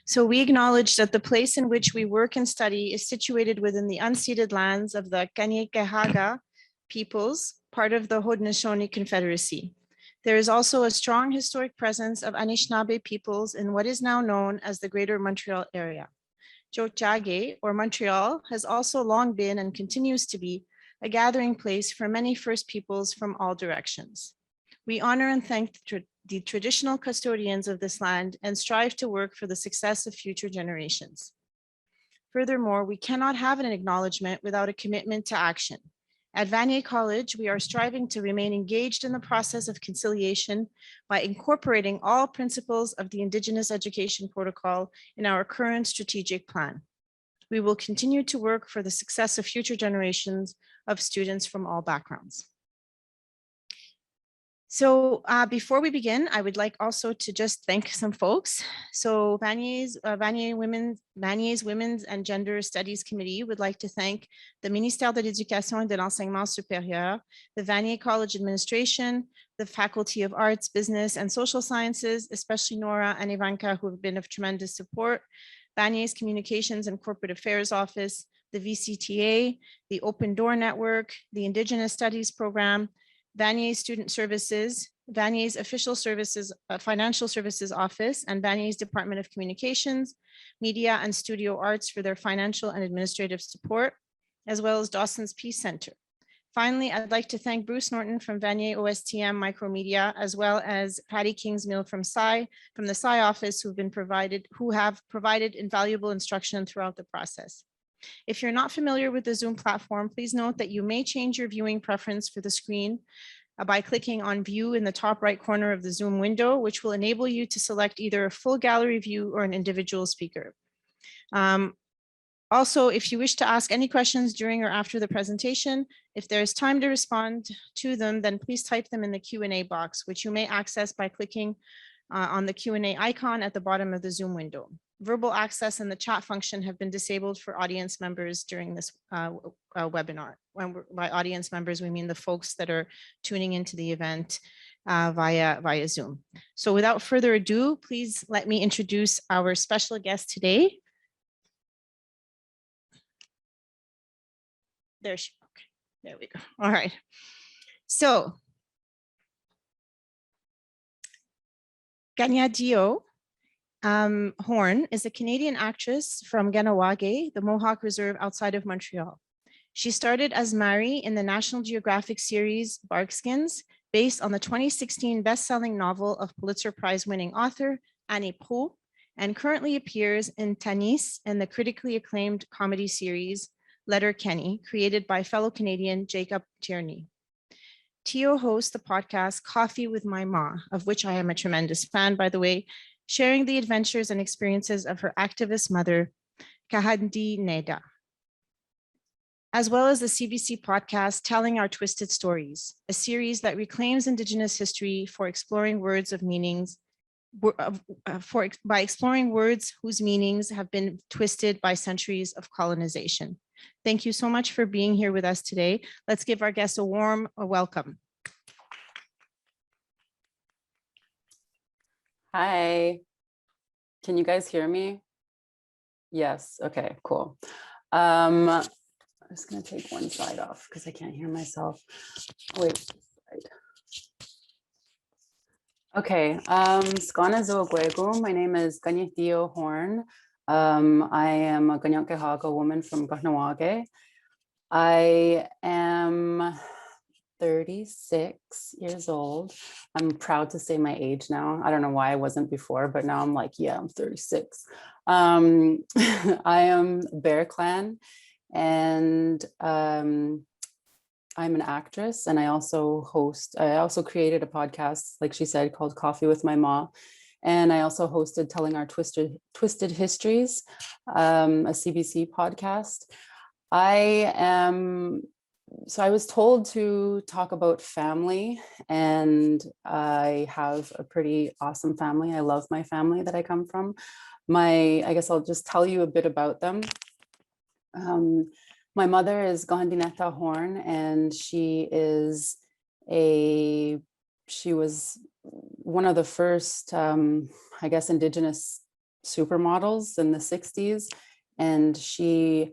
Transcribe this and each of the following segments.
So we acknowledge that the place in which we work and study is situated within the unceded lands of the Kanjehtiio peoples, part of the Haudenosaunee Confederacy. There is also a strong historic presence of Anishinaabe peoples in what is now known as the Greater Montreal area. Tiohtià:ke, or Montreal, has also long been and continues to be a gathering place for many First Peoples from all directions. We honor and thank the traditional custodians of this land and strive to work for the success of future generations. Furthermore, we cannot have an acknowledgement without a commitment to action. At Vanier College, we are striving to remain engaged in the process of conciliation by incorporating all principles of the Indigenous Education Protocol in our current strategic plan. We will continue to work for the success of future generations of students from all backgrounds. So before we begin, I would like also to just thank some folks. So Vanier's Women's and Gender Studies Committee would like to thank the Ministère de l'Éducation et de l'Enseignement Supérieur, the Vanier College Administration, the Faculty of Arts, Business, and Social Sciences, especially Nora and Ivanka, who have been of tremendous support, Vanier's Communications and Corporate Affairs Office, the VCTA, the Open Door Network, the Indigenous Studies Program, Vanier's Student Services, Vanier's Official Services, Financial Services Office, and Vanier's Department of Communications, Media, and Studio Arts for their financial and administrative support, as well as Dawson's Peace Center. Finally, I'd like to thank Bruce Norton from Vanier OSTM Micromedia, as well as Patty Kingsmill from the SCI office, who have provided invaluable instruction throughout the process. If you're not familiar with the Zoom platform, please note that you may change your viewing preference for the screen by clicking on View in the top right corner of the Zoom window, which will enable you to select either a full gallery view or an individual speaker. Also, if you wish to ask any questions during or after the presentation, if there's time to respond to them, then please type them in the Q&A box, which you may access by clicking on the Q&A icon at the bottom of the Zoom window. Verbal access and the chat function have been disabled for audience members during this webinar. By audience members, we mean the folks that are tuning into the event via Zoom. So without further ado, please let me introduce our special guest today. Okay, there we go. All right. So Kanjehtiio Horn is a Canadian actress from Kahnawake, the Mohawk Reserve outside of Montreal. She started as Mary in the National Geographic series Barkskins, based on the 2016 best-selling novel of Pulitzer Prize-winning author Annie Proulx, and currently appears in Tanis and the critically acclaimed comedy series Letterkenny, created by fellow Canadian Jacob Tierney. Tiio hosts the podcast Coffee with My Ma, of which I am a tremendous fan, by the way, sharing the adventures and experiences of her activist mother, Kanjehtiio, as well as the CBC podcast Telling Our Twisted Stories, a series that reclaims Indigenous history for exploring words of meanings, by exploring words whose meanings have been twisted by centuries of colonization. Thank you so much for being here with us today. Let's give our guests a warm welcome. Hi, can you guys hear me? Yes, okay, cool. I'm just gonna take one slide off because I can't hear myself. Wait, okay, Skana Zoagwegu. My name is Kanjehtiio Horn. I am a Kanjehtiio woman from Kahnawake. I am 36 years old. I'm proud to say my age now. I don't know why I wasn't before, but now I'm like, yeah, I'm 36. I am Bear Clan, and I'm an actress, and I also created a podcast, like she said, called Coffee with My Ma. And I also hosted Telling Our Twisted Histories, a CBC podcast. So I was told to talk about family, and I have a pretty awesome family. I love my family that I come from. I guess I'll just tell you a bit about them. My mother is Kanjehtiio Horn, and she was one of the first, I guess, Indigenous supermodels in the 60s. And she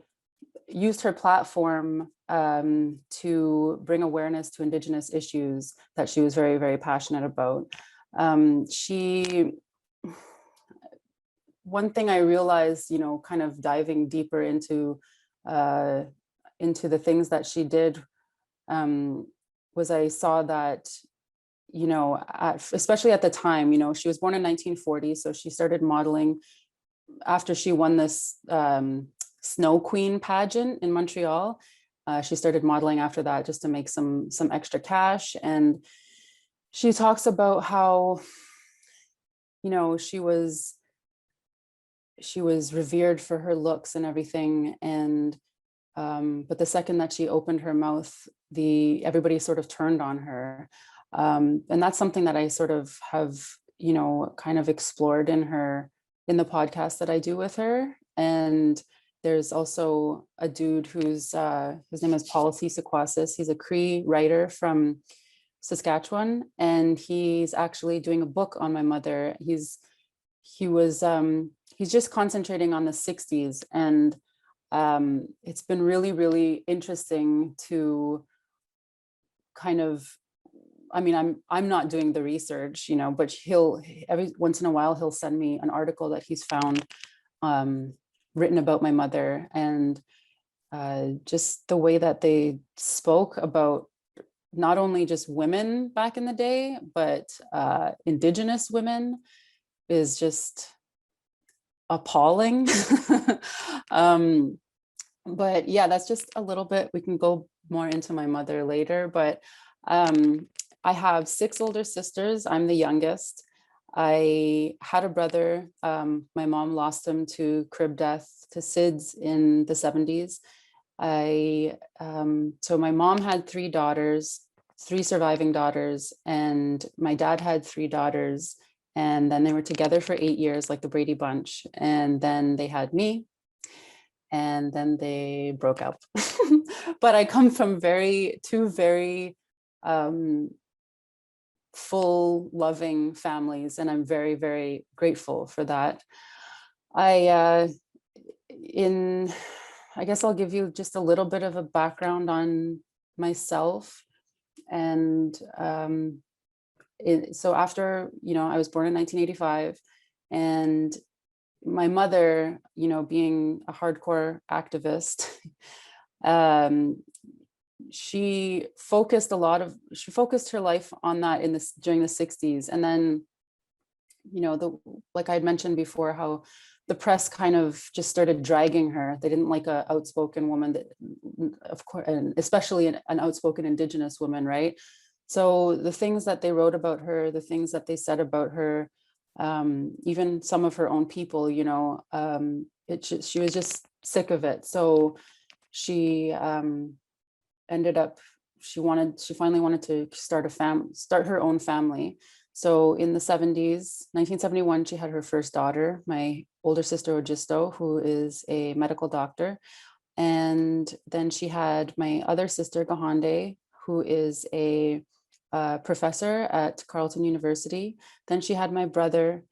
used her platform to bring awareness to Indigenous issues that she was very, very passionate about. One thing I realized, you know, kind of diving deeper into the things that she did, was I saw that, you know, especially at the time, you know, she was born in 1940, so she started modeling after she won this Snow Queen pageant in Montreal. She started modeling after that just to make some extra cash. And she talks about how, you know, she was revered for her looks and everything. And but the second that she opened her mouth, everybody sort of turned on her. And that's something that I sort of have, you know, kind of explored in the podcast that I do with her. And there's also a dude who's his name is Policy Sequasis. He's a Cree writer from Saskatchewan, and he's actually doing a book on my mother. He's just concentrating on the 60s. And it's been really, really interesting to kind of, I mean, I'm not doing the research, you know, but every once in a while, he'll send me an article that he's found written about my mother. And just the way that they spoke about not only just women back in the day, but Indigenous women is just appalling. But yeah, that's just a little bit. We can go more into my mother later, but I have 6 older sisters. I'm the youngest. I had a brother. My mom lost him to crib death, to SIDS in the 70s. So my mom had 3 daughters, 3 surviving daughters, and my dad had 3 daughters. And then they were together for 8 years, like the Brady Bunch. And then they had me. And then they broke up. But I come from two very full, loving families, and I'm very, very grateful for that. I guess I'll give you just a little bit of a background on myself. And so after, you know, I was born in 1985, and my mother, you know, being a hardcore activist, she focused her life on that during the 60s. And then, you know, like I'd mentioned before, how the press kind of just started dragging her. They didn't like an outspoken woman, that, of course, and especially an outspoken Indigenous woman, right? So the things that they wrote about her, the things that they said about her, even some of her own people, you know, she was just sick of it. So she she finally wanted to start her own family. So in the 70s, 1971, she had her first daughter, my older sister Ogisto, who is a medical doctor. And then she had my other sister Gahande, who is a professor at Carleton University. Then she had my brother,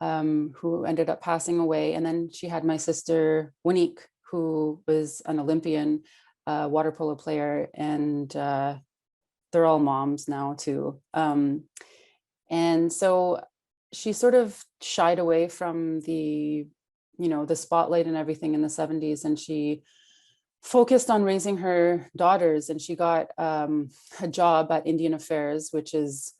who ended up passing away. And then she had my sister Winique, who was an Olympian water polo player, and they're all moms now too. And so she sort of shied away from the, you know, the spotlight and everything in the 70s, and she focused on raising her daughters. And she got a job at Indian Affairs, which is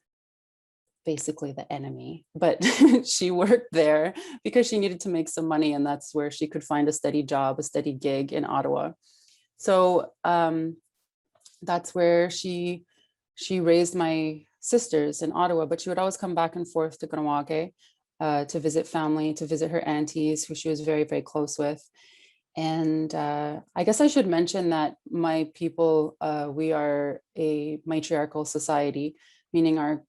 basically the enemy, but she worked there because she needed to make some money, and that's where she could find a steady job, a steady gig in Ottawa. So that's where she raised my sisters in Ottawa, but she would always come back and forth to Ganawake to visit family, to visit her aunties, who she was very, very close with. And I guess I should mention that my people, we are a matriarchal society, meaning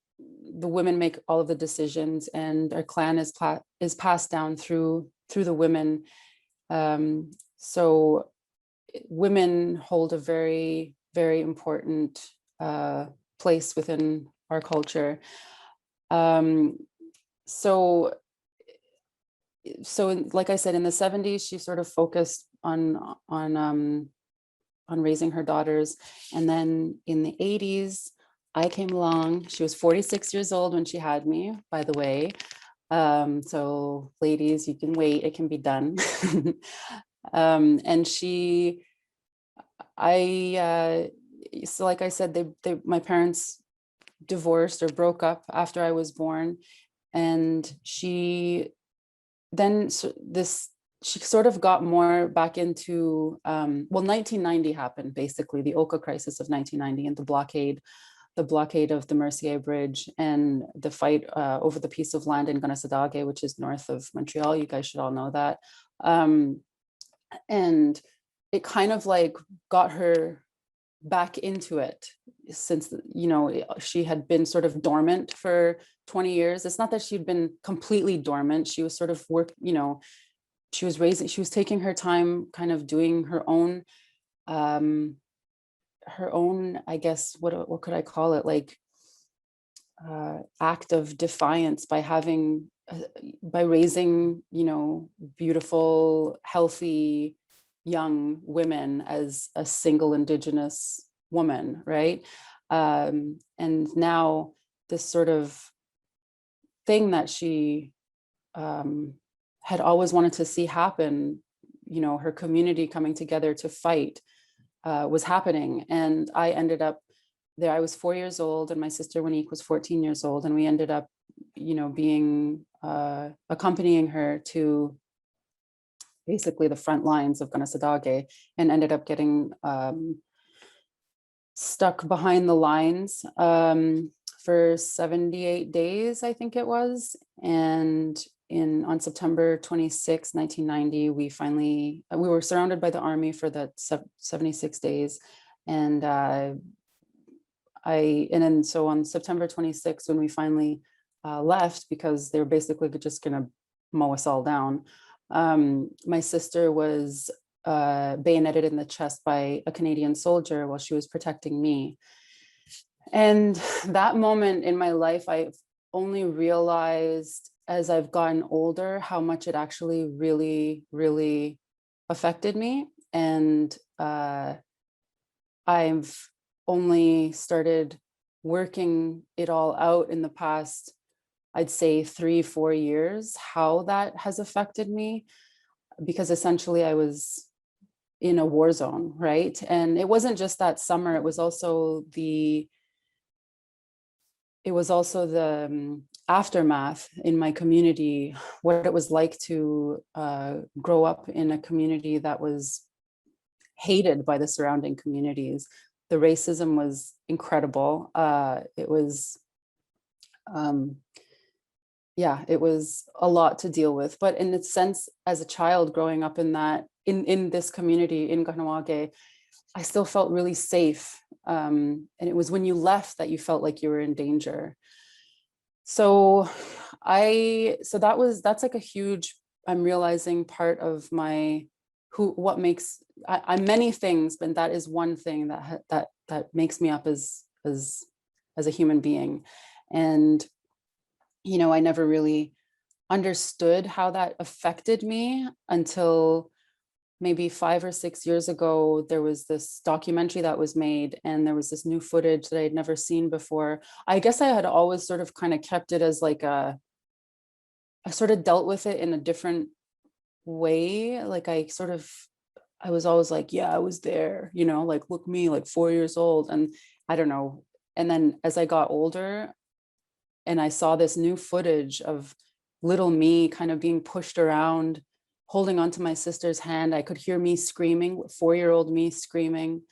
the women make all of the decisions, and our clan is passed down through the women. So women hold a very, very important place within our culture. So so like I said, in the 70s, she sort of focused on raising her daughters. And then in the 80s, I came along. She was 46 years old when she had me, by the way. So ladies, you can wait, it can be done. And so like I said, my parents divorced or broke up after I was born. And she sort of got more back into, 1990 happened, basically, the Oka crisis of 1990 and the blockade of the Mercier Bridge and the fight over the piece of land in Kanjehtiio, which is north of Montreal. You guys should all know that. And it kind of like got her back into it, since, she had been sort of dormant for 20 years. It's not that she'd been completely dormant. She was sort of she was taking her time, kind of doing her own, I guess, what could I call it? Like, act of defiance by raising, beautiful, healthy, young women as a single Indigenous woman, right? And now this sort of thing that she had always wanted to see happen, her community coming together to fight, was happening. And I ended up there. I was 4 years old, and my sister Monique was 14 years old, and we ended up, being accompanying her to basically the front lines of Kanjehtiio, and ended up getting stuck behind the lines for 78 days, I think it was. And on September 26, 1990, we were surrounded by the army for the 76 days. And so on September 26th, when we finally left, because they were basically just going to mow us all down, my sister was bayoneted in the chest by a Canadian soldier while she was protecting me. And that moment in my life, I've only realized as I've gotten older how much it actually really, really affected me. And I've only started working it all out in the past, I'd say 3-4 years, how that has affected me, because essentially I was in a war zone, right? And it wasn't just that summer, it was also the aftermath in my community, what it was like to grow up in a community that was hated by the surrounding communities. The racism was incredible. It was a lot to deal with. But in a sense, as a child growing up in this community in Kahnawake, I still felt really safe. And it was when you left that you felt like you were in danger. So that's like a huge, I'm realizing, part of I'm many things, but that is one thing that makes me up as a human being. And I never really understood how that affected me until maybe 5 or 6 years ago. There was this documentary that was made, and there was this new footage that I had never seen before. I guess I had always sort of kind of kept it as like I sort of dealt with it in a different way. Like I was always like, yeah, I was there, like, look me, like 4 years old. And I don't know. And then as I got older and I saw this new footage of little me kind of being pushed around, holding onto my sister's hand, I could hear me screaming, 4-year-old me screaming.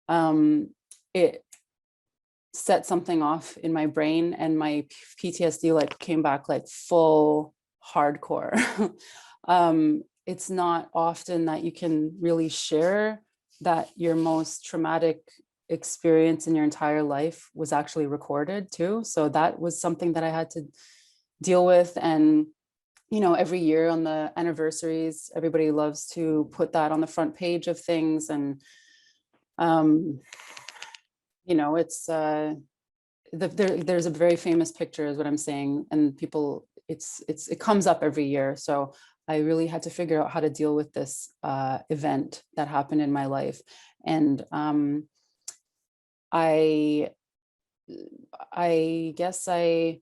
It set something off in my brain, and my PTSD like came back like full hardcore. It's not often that you can really share that your most traumatic experience in your entire life was actually recorded too. So that was something that I had to deal with. And every year on the anniversaries, everybody loves to put that on the front page of things. And it's there's a very famous picture, is what I'm saying, and people, it comes up every year. So I really had to figure out how to deal with this event that happened in my life. And I guess so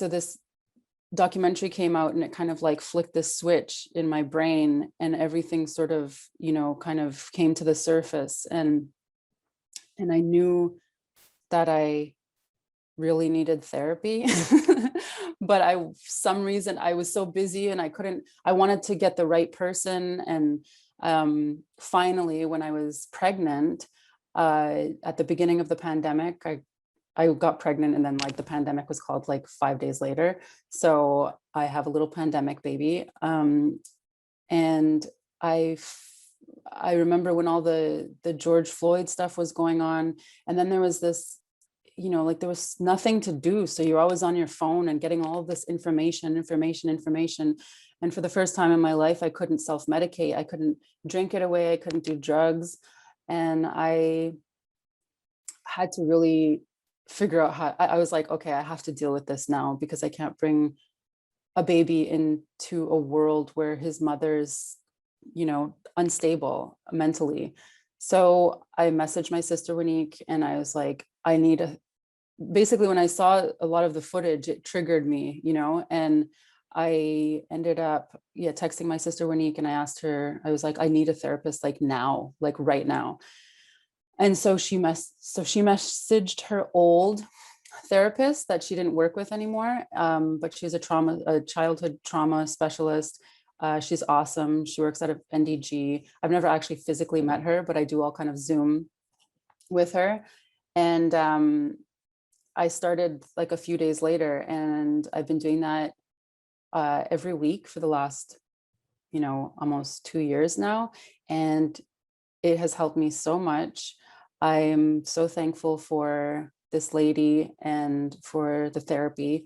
this documentary came out and it kind of like flicked this switch in my brain, and everything sort of, kind of came to the surface. And I knew that I really needed therapy. But some reason I was so busy and I wanted to get the right person. And finally, when I was pregnant, at the beginning of the pandemic, I got pregnant, and then like the pandemic was called like 5 days later. So I have a little pandemic baby. And I remember when all the George Floyd stuff was going on, and then there was this, like there was nothing to do. So you're always on your phone and getting all of this information. And for the first time in my life, I couldn't self-medicate. I couldn't drink it away. I couldn't do drugs. And I had to really figure out how. I was like, okay, I have to deal with this now, because I can't bring a baby into a world where his mother's, unstable mentally. So I messaged my sister Wanique, and I was like, basically when I saw a lot of the footage, it triggered me, and I ended up texting my sister Wanique, and I asked her, I was like, I need a therapist, like now, like right now. And so she messaged her old therapist that she didn't work with anymore, but she's a childhood trauma specialist. She's awesome. She works out of NDG. I've never actually physically met her, but I do all kind of Zoom with her. And I started like a few days later, and I've been doing that every week for the last, almost 2 years now. And it has helped me so much. I'm so thankful for this lady and for the therapy.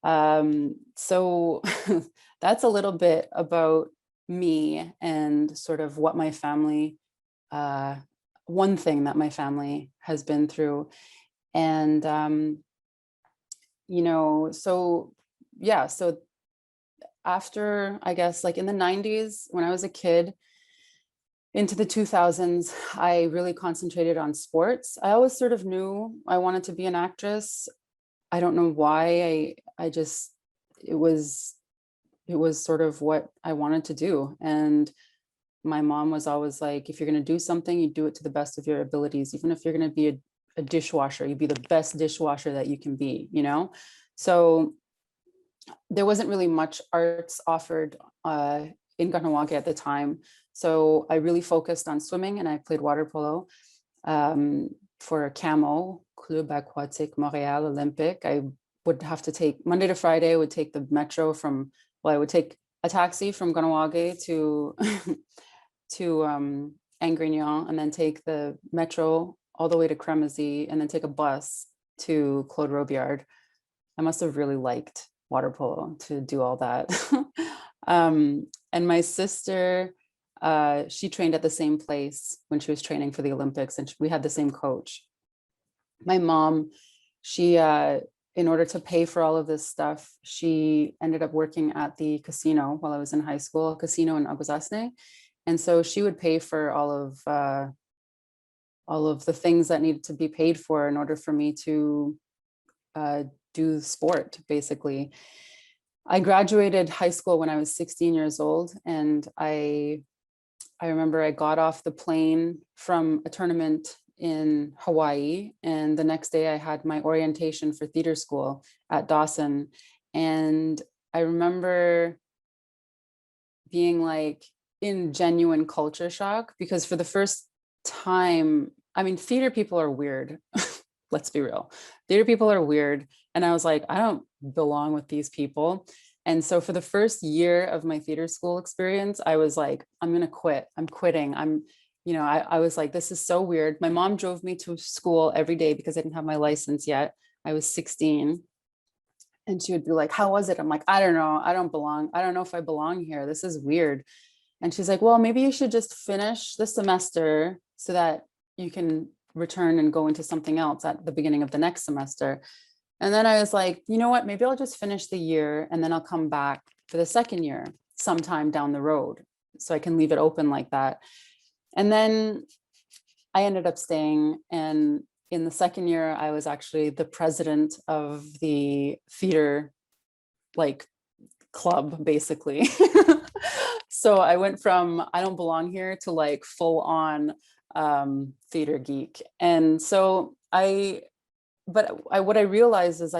So that's a little bit about me and sort of what my family, one thing that my family has been through. And, so after, I guess, like in the 90s, when I was a kid, into the 2000s, I really concentrated on sports. I always sort of knew I wanted to be an actress. I don't know why. It was sort of what I wanted to do. And my mom was always like, if you're going to do something, you do it to the best of your abilities. Even if you're going to be a dishwasher, you be the best dishwasher that you can be, So there wasn't really much arts offered in Kahnawake at the time. So I really focused on swimming, and I played water polo for CAMO, Club Aquatique Montréal Olympique. I would have to take Monday to Friday. I would take the metro I would take a taxi from Kahnawake to Angrignon, and then take the metro all the way to Cremazie, and then take a bus to Claude Robillard. I must have really liked water polo to do all that. And my sister, she trained at the same place when she was training for the Olympics, and we had the same coach. My mom, she, in order to pay for all of this stuff, she ended up working at the casino while I was in high school, a casino in Agosasne. And so she would pay for all of the things that needed to be paid for in order for me to do sport, basically. I graduated high school when I was 16 years old, and I remember I got off the plane from a tournament in Hawaii, and the next day I had my orientation for theater school at Dawson. And I remember being like in genuine culture shock, because for the first time, I mean, theater people are weird. Let's be real. Theater people are weird. And I was like, I don't belong with these people. And so for the first year of my theater school experience, I was like, I'm going to quit. I'm quitting. I was like, this is so weird. My mom drove me to school every day because I didn't have my license yet. I was 16. And she would be like, how was it? I'm like, I don't know. I don't belong. I don't know if I belong here. This is weird. And she's like, well, maybe you should just finish the semester so that you can return and go into something else at the beginning of the next semester. And then I was like, you know what, maybe I'll just finish the year and then I'll come back for the second year sometime down the road. So I can leave it open like that. And then I ended up staying. And in the second year, I was actually the president of the theater like club, basically. So I went from I don't belong here to like full on theater geek. And so what I realized is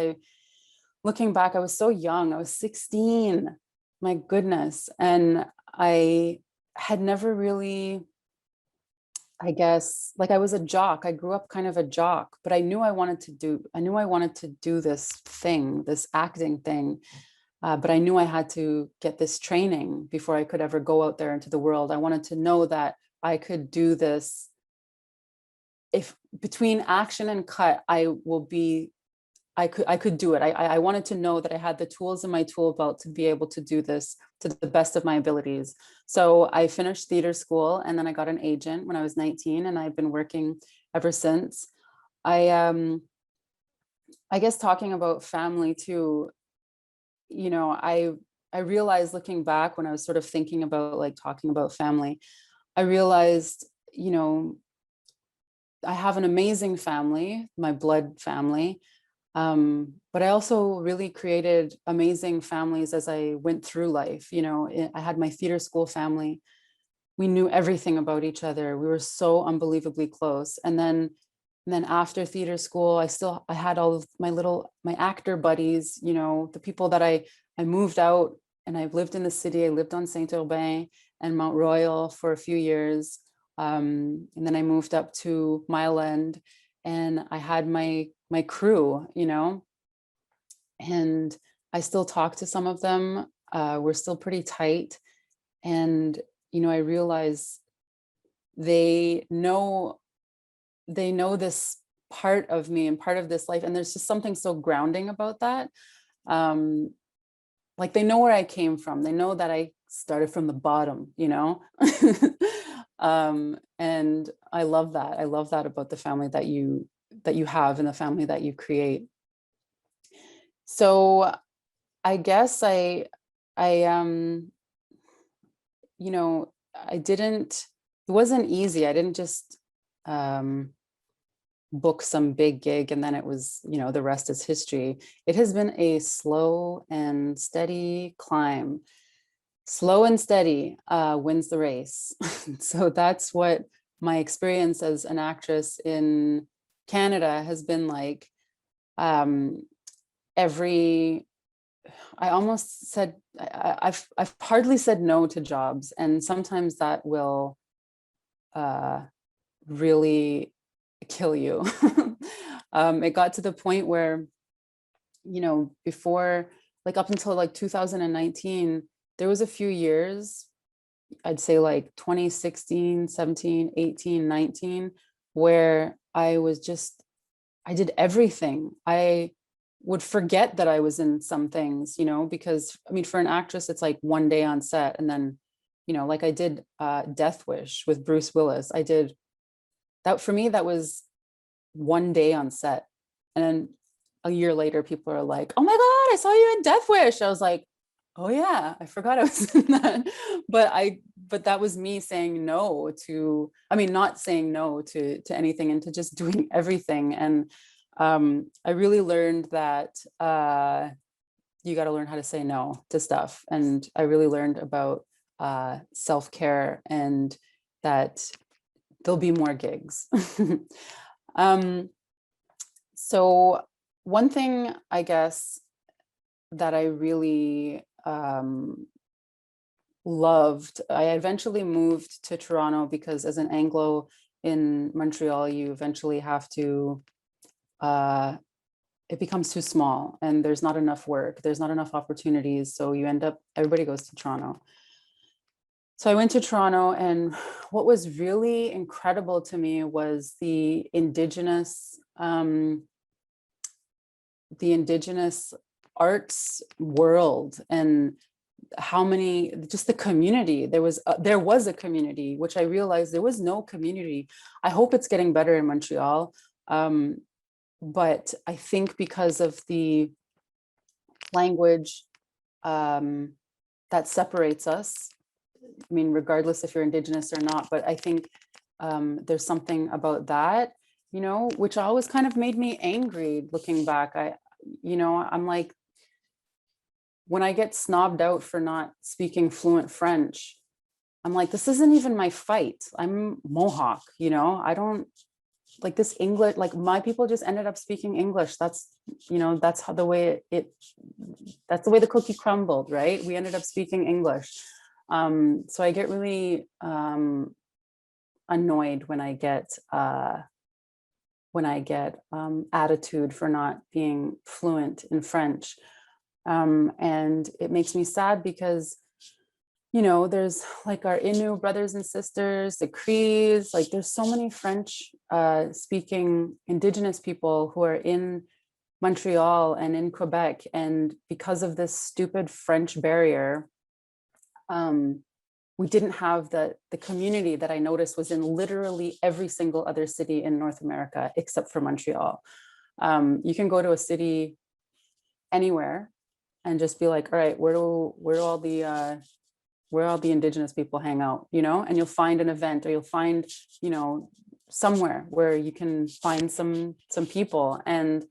looking back, I was so young. I was 16, my goodness. And I had never really, I guess, like I was a jock. I grew up kind of a jock, but I knew I wanted to do this thing, this acting thing. But I knew I had to get this training before I could ever go out there into the world. I wanted to know that I could do this. If between action and cut, I could do it. I wanted to know that I had the tools in my tool belt to be able to do this to the best of my abilities. So I finished theater school and then I got an agent when I was 19 and I've been working ever since. I guess talking about family too, you know, I realized looking back when I was sort of thinking about like talking about family, I realized, you know, I have an amazing family, my blood family. But I also really created amazing families as I went through life. You know, I had my theater school family. We knew everything about each other. We were so unbelievably close. And then after theater school, I had all of my actor buddies, you know, the people that I moved out and I've lived in the city. I lived on Saint-Urbain and Mount Royal for a few years. And then I moved up to Mile End and I had my crew, you know, and I still talk to some of them. We're still pretty tight. And, you know, I realize they know this part of me and part of this life. And there's just something so grounding about that. Like they know where I came from. They know that I started from the bottom, you know? And I love that. I love that about the family that you have and the family that you create. So I guess you know, it wasn't easy. I didn't just book some big gig and then it was, you know, the rest is history. It has been a slow and steady climb. Slow and steady wins the race. So that's what my experience as an actress in Canada has been like. I almost said, I've hardly said no to jobs. And sometimes that will really kill you. It got to the point where, you know, before, like up until like 2019, there was a few years, I'd say like 2016, 17, 18, 19, where I did everything. I would forget that I was in some things, you know, because I mean, for an actress, it's like one day on set. And then, you know, like I did Death Wish with Bruce Willis. I did that. For me, that was one day on set. And then a year later, people are like, oh my God, I saw you in Death Wish. I was like, oh yeah, I forgot I was in that. But that was me saying no to, I mean, not saying no to anything and to just doing everything. And I really learned that you got to learn how to say no to stuff. And I really learned about self-care and that there'll be more gigs. So one thing, I guess, that I really loved, I eventually moved to Toronto because as an Anglo in Montreal, you eventually have to, it becomes too small and there's not enough work, there's not enough opportunities. So everybody goes to Toronto. So I went to Toronto, and what was really incredible to me was the Indigenous arts world, and just the community. There was a community, which I realized there was no community. I hope it's getting better in Montreal. but I think because of the language that separates us, I mean, regardless if you're Indigenous or not, but I think there's something about that, you know, which always kind of made me angry looking back. I'm like, when I get snobbed out for not speaking fluent French, I'm like, this isn't even my fight. I'm Mohawk, you know, I don't like this English, like my people just ended up speaking English. That's, you know, that's how the way that's the way the cookie crumbled, right? We ended up speaking English. So I get really annoyed when I get attitude for not being fluent in French. And it makes me sad because, you know, there's like our Innu brothers and sisters, the Crees, like there's so many French speaking Indigenous people who are in Montreal and in Quebec. And because of this stupid French barrier, we didn't have the community that I noticed was in literally every single other city in North America, except for Montreal. You can go to a city anywhere and just be like, all right, where all the Indigenous people hang out, you know, and you'll find an event, or you'll find, you know, somewhere where you can find some people and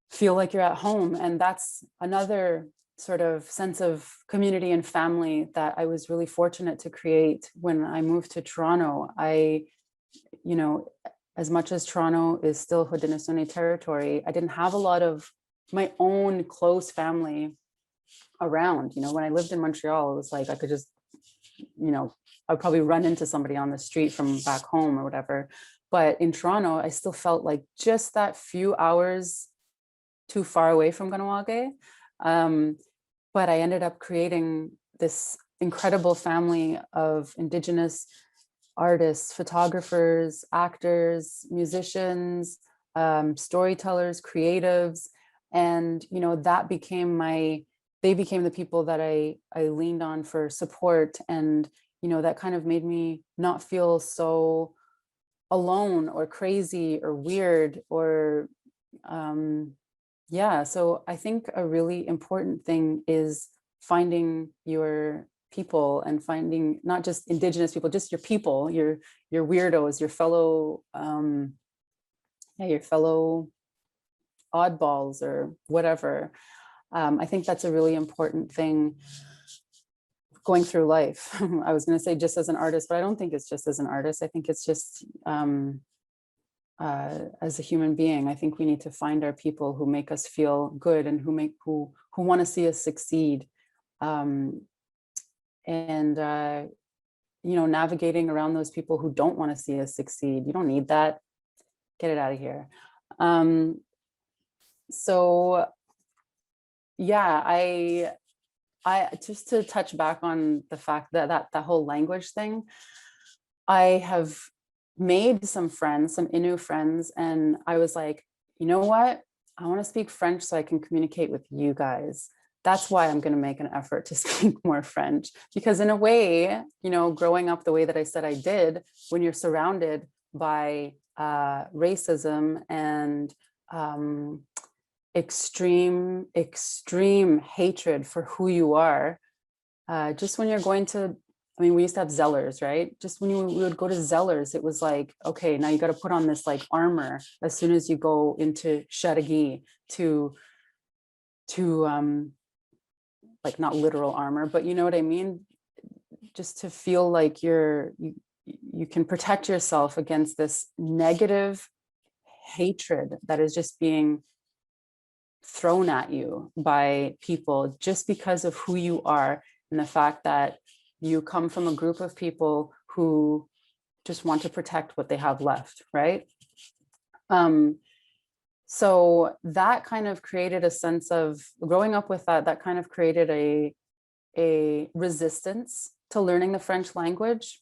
feel like you're at home. And that's another sort of sense of community and family that I was really fortunate to create when I moved to Toronto. You know, as much as Toronto is still Haudenosaunee territory, I didn't have a lot of my own close family around. You know, when I lived in Montreal, it was like I could just, you know, I'd probably run into somebody on the street from back home or whatever. But in Toronto, I still felt like just that few hours too far away from Kahnawake. But I ended up creating this incredible family of Indigenous artists, photographers, actors, musicians, storytellers, creatives. And, you know, they became the people that I leaned on for support. And, you know, that kind of made me not feel so alone or crazy or weird or, yeah. So I think a really important thing is finding your people and finding not just Indigenous people, just your people, your weirdos, your fellow, your fellow oddballs or whatever. I think that's a really important thing going through life. I was going to say just as an artist, but I don't think it's just as an artist. I think it's just as a human being. I think we need to find our people who make us feel good and who want to see us succeed. You know, navigating around those people who don't want to see us succeed. You don't need that. Get it out of here. So yeah, I just to touch back on the fact that whole language thing, I have made some friends, some Innu friends, and I was like, you know what? I want to speak French so I can communicate with you guys. That's why I'm going to make an effort to speak more French, because in a way, you know, growing up the way that I said I did, when you're surrounded by racism and extreme hatred for who you are, just when you're going to, I mean, we used to have Zellers, right? Just when we would go to Zellers, it was like, okay, now you got to put on this like armor as soon as you go into Chateauguay to like not literal armor, but you know what I mean? Just to feel like you can protect yourself against this negative hatred that is just being thrown at you by people just because of who you are and the fact that you come from a group of people who just want to protect what they have left, right? So that kind of created a sense of growing up with that kind of created a resistance to learning the French language.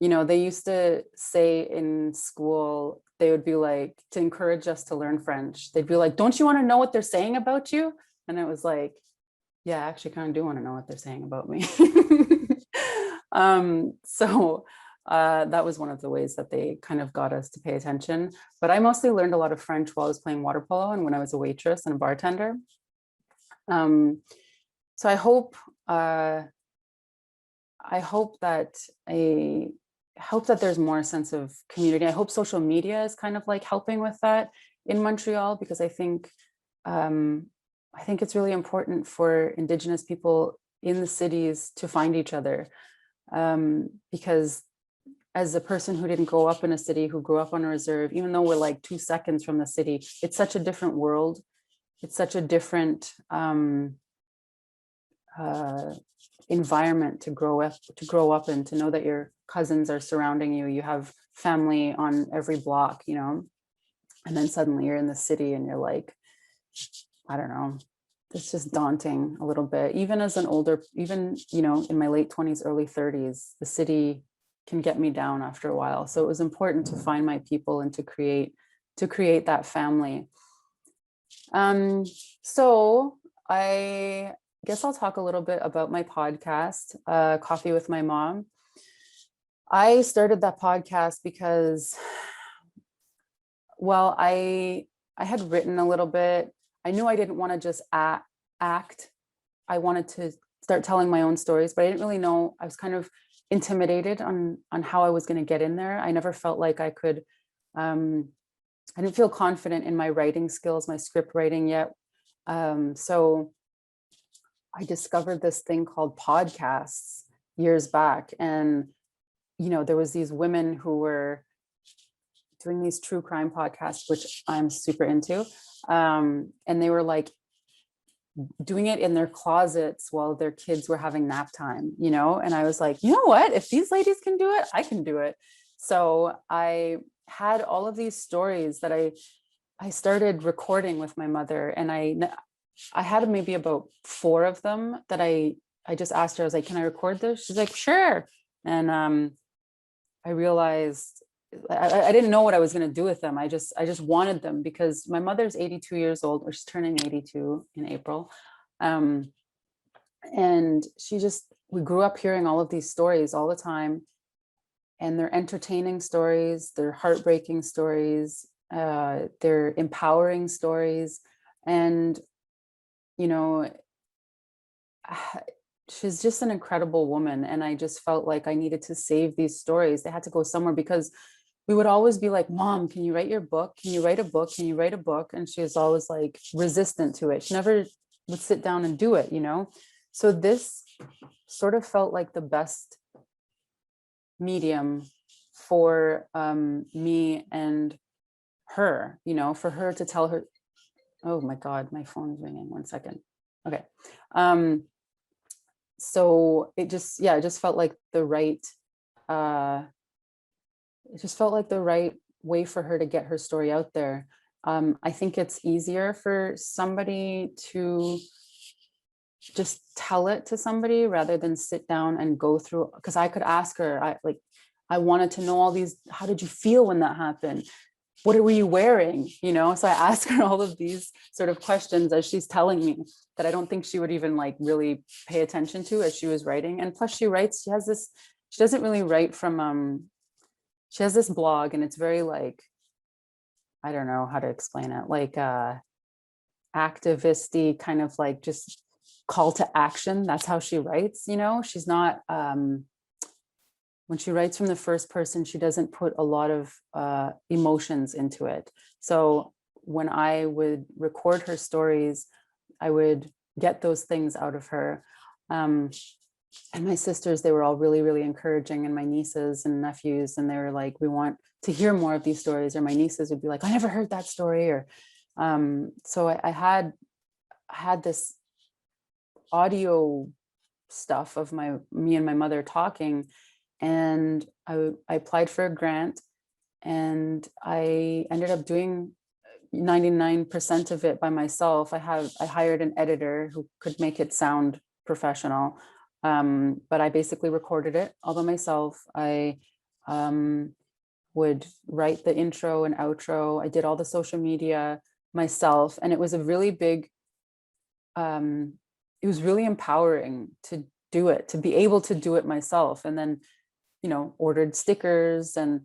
You know, they used to say in school, they would be like, to encourage us to learn French, they'd be like, don't you want to know what they're saying about you? And it was like, yeah, I actually kind of do want to know what they're saying about me. So That was one of the ways that they kind of got us to pay attention. But I mostly learned a lot of French while I was playing water polo and when I was a waitress and a bartender. So I hope that there's more sense of community. I hope social media is kind of like helping with that in Montreal, because I think it's really important for Indigenous people in the cities to find each other. Because as a person who didn't grow up in a city, who grew up on a reserve, even though we're like 2 seconds from the city, it's such a different world. It's such a different environment to grow up in, to know that your cousins are surrounding you, you have family on every block, you know, and then suddenly you're in the city and you're like, I don't know, it's just daunting a little bit. Even as an older, even, you know, in my late 20s, early 30s, the city can get me down after a while. So it was important to find my people and to create that family. So I guess I'll talk a little bit about my podcast, Coffee with My Mom. I started that podcast because, well, I had written a little bit. I knew I didn't want to just act. I wanted to start telling my own stories, but I didn't really know. I was kind of intimidated on how I was going to get in there. I never felt like I could, I didn't feel confident in my writing skills, my script writing yet. So I discovered this thing called podcasts years back. And, you know, there was these women who were doing these true crime podcasts, which I'm super into. And they were like doing it in their closets while their kids were having nap time, you know? And I was like, you know what, if these ladies can do it, I can do it. So I had all of these stories that I started recording with my mother, and I had maybe about 4 of them that I just asked her, I was like, can I record this? She's like, sure. And I realized I didn't know what I was going to do with them. I just wanted them because my mother's 82 years old, or she's turning 82 in April. And we grew up hearing all of these stories all the time, and they're entertaining stories, they're heartbreaking stories, they're empowering stories. And, you know, she's just an incredible woman. And I just felt like I needed to save these stories. They had to go somewhere, because we would always be like, Mom, can you write your book? Can you write a book? Can you write a book? And she was always like resistant to it. She never would sit down and do it, you know? So this sort of felt like the best medium for me and her, you know, for her to tell her, oh my God, my phone's ringing, 1 second. Okay. So it just felt like the right, way for her to get her story out there. I think it's easier for somebody to just tell it to somebody rather than sit down and go through, because I could ask her, I wanted to know all these, how did you feel when that happened? What were you wearing? You know, so I asked her all of these sort of questions as she's telling me that I don't think she would even like really pay attention to as she was writing. And plus she doesn't really write from, she has this blog, and it's very like, I don't know how to explain it, like activist-y, kind of like just call to action. That's how she writes, you know. She's not, when she writes from the first person, she doesn't put a lot of emotions into it. So when I would record her stories, I would get those things out of her. And my sisters, they were all really, really encouraging, and my nieces and nephews, and they were like, we want to hear more of these stories. Or my nieces would be like, I never heard that story. Or so I had this audio stuff of me and my mother talking, and I applied for a grant, and I ended up doing 99% of it by myself. I hired an editor who could make it sound professional. But I basically recorded it all by myself. I would write the intro and outro. I did all the social media myself. And it was a really big, it was really empowering to do it, to be able to do it myself. And then ordered stickers and